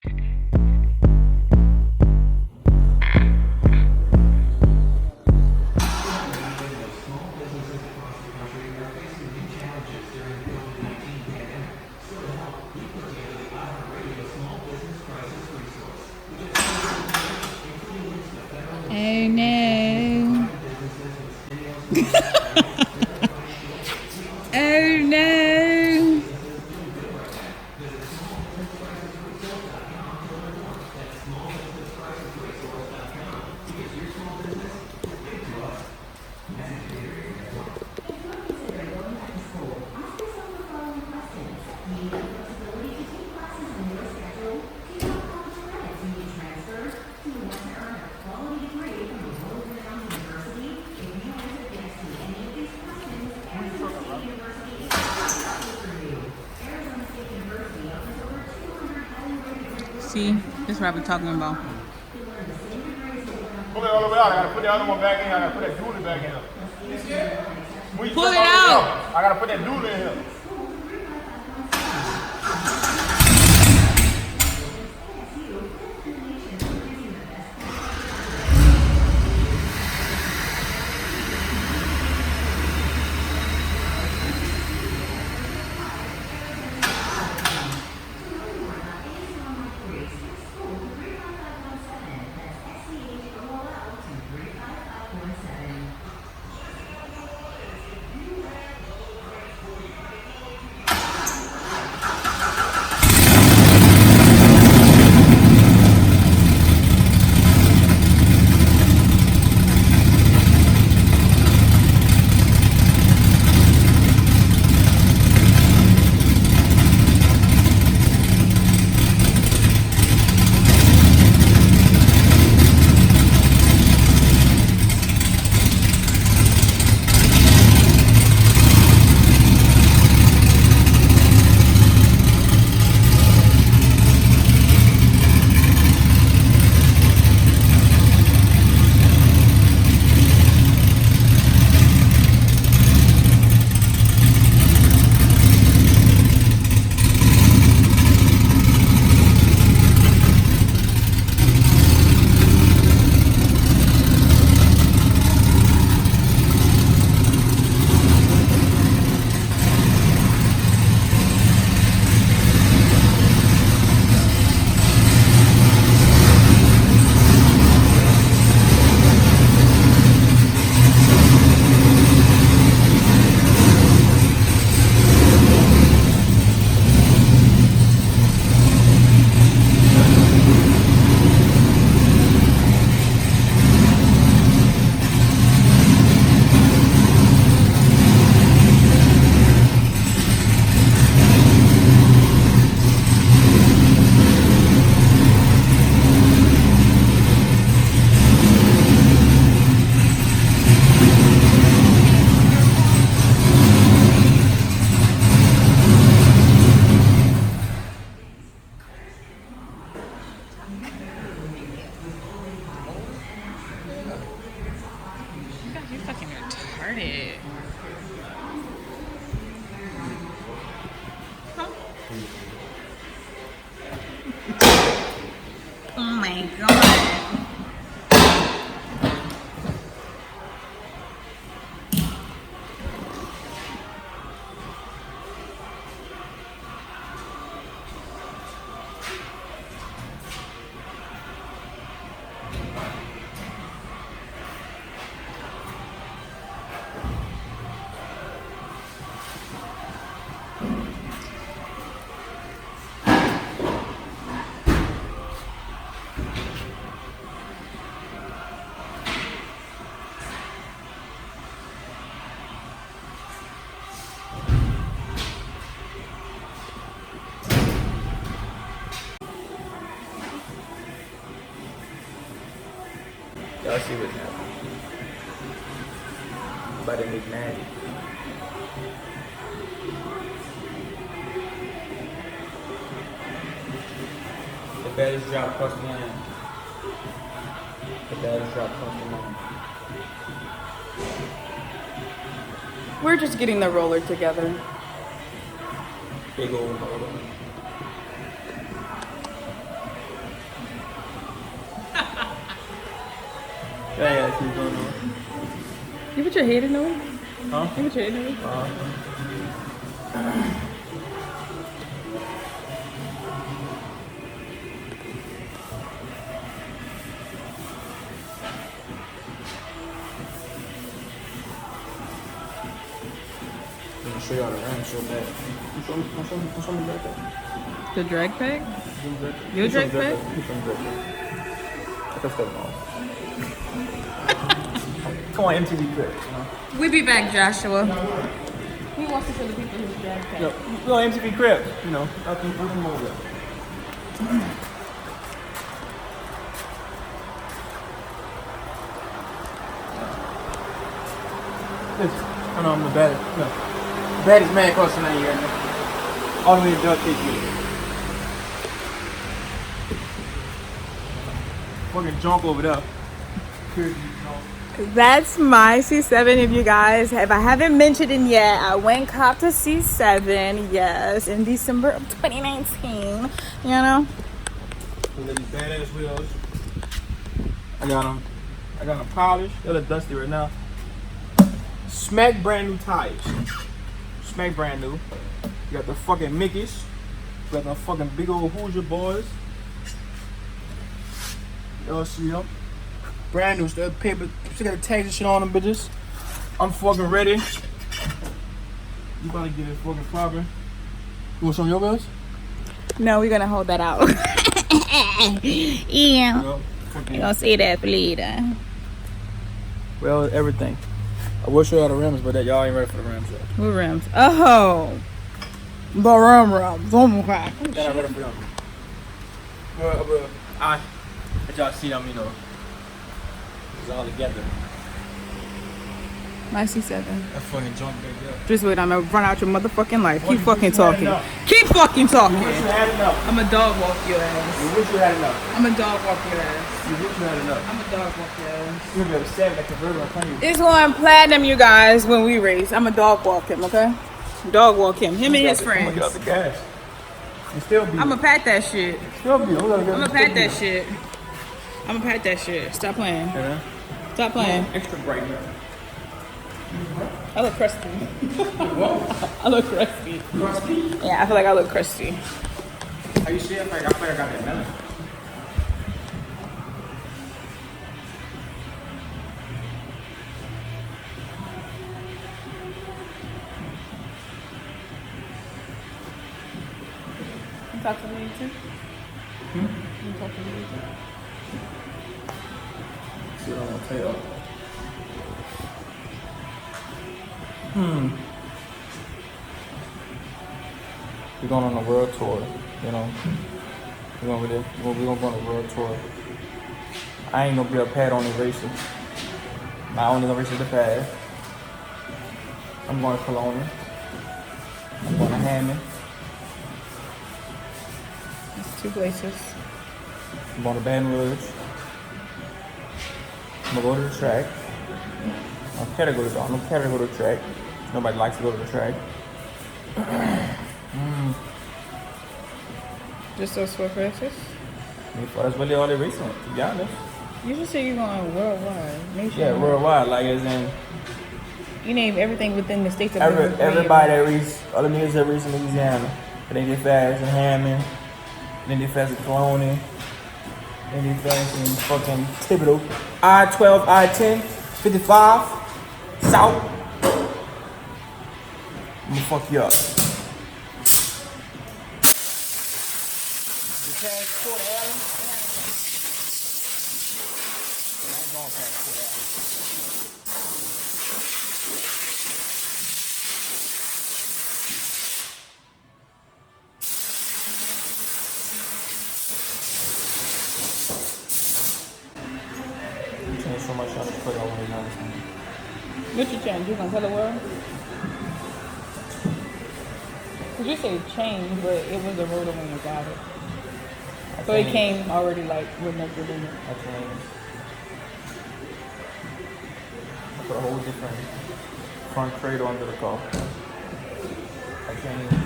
Oh no. Oh no. See, this is what I be talking about. Pull it all the way out. I gotta put the other one back in. I gotta put that dually back in. Pull it out. I gotta put that dually in here. You're fucking retarded. Huh? Oh my god. Y'all see what's happening. About to make magic. The baddest drop across the line. The baddest drop across the line. We're just getting the roller together. Big old roller. Yeah, keep going on. You put your head in there? Huh? You put your head in there? I'm gonna show y'all the rim so bad. Show me that. The drag pack? Your drag pack? Come on, MTV Crib. We be back, Joshua. He wants to show the people his drag pack. You know, we on MTV Crib. You know, nothing more there. I know I'm the baddest. No. Baddest man crossing that year. All the way to Dutch KG. Fucking junk over there. That's my C7 if you guys, if I haven't mentioned it yet, I went copped a C7, yes, in December of 2019, you know? Look at these badass wheels. I got them polished. They're a little dusty right now. Smack brand new tires. Smack brand new. You got the fucking Mickeys. You got the fucking big old Hoosier boys. Y'all see them? Brand new stuff. Paper. Still got the tags and shit on them bitches. I'm fucking ready. You about to get it fucking popping. You want some of your guys? No, we're gonna hold that out. Yeah. Well, You gonna say that for later. well, everything. I will show y'all the rims, but that y'all ain't ready for the rims yet. What rims? Oh. The rims. Oh my god. They're not ready for them. But I let y'all see them, you know. It's all together. My C7. That fucking junk back there. Just wait, I'm gonna run out your motherfucking life. Keep fucking you had talking. enough. Keep fucking talking. You wish you had enough. I'm a dog walk your ass. You wish you had enough. I'm a dog walk your ass. You wish you had enough. I'm a dog walk your ass. You're gonna be upset that convertible in front of you. It's going platinum, you guys, when we race. I'm a dog walk him, okay? Dog walk him. Him and his I'm friends. gonna get out the gas. You still be. I'ma pat that shit. Still be. I'ma pat that shit. I'ma pat that shit. Stop playing. Yeah. Stop playing. Extra bright now. I look crusty. I look crusty. Crusty? Yeah, I feel like I look crusty. How you see it? I feel like I got that melon. You talk to me too? You talk to me too? See what I'm gonna tell you. We're going on a world tour, you know. We're gonna go on a world tour. I ain't gonna be a pad only racer. My only gonna race is the pad. I'm going to Kelowna. I'm going to Hammond. It's 2 places. I'm going to Baton Rouge. I'm gonna go to the track. I'm care to go to the track. Nobody likes to go to the track. Just those 4 places? That's really all they're racing, to be honest. You just say you're going worldwide. Yeah, worldwide, like as in You name everything within the states of everybody that races, all the music that races in Louisiana. But they did fast in Hammond, then they fast in Kelowna, then they fast in fucking Thibodeau. I-12, I-10, 55, South. I'm gonna fuck you up. So much on the put over the nose. What you change? You gonna tell the world? Cause you say change, but it was a rotor when you got it. So it came already like with no good in it. I changed. I put a whole different front cradle under the car. I changed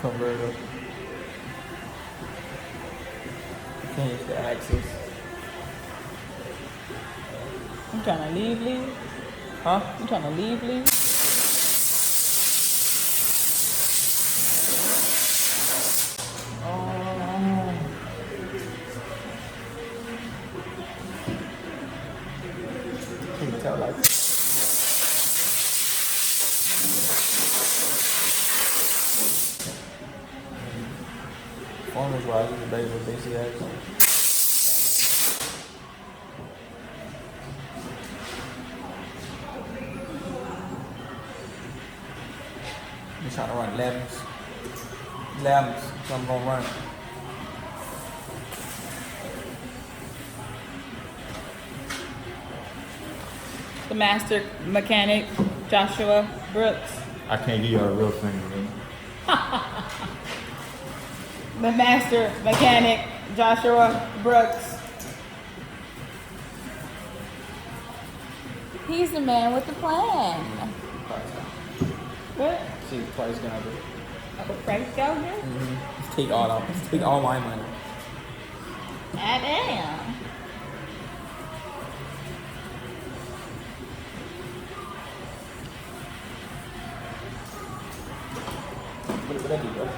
converter. I changed the axis. trying to leave? Huh? You trying to leave? Can you tell like performance wise, it's a baby with basic ass. I'm trying to run lemons. So I'm gonna run. The master mechanic, Joshua Brooks. I can't give you a real thing, man. The master mechanic, Joshua Brooks. He's the man with the plan. What? See, twice gonna do. A price down here? Let's take all out. Let's take all my money. Ah, damn. What that do, bro?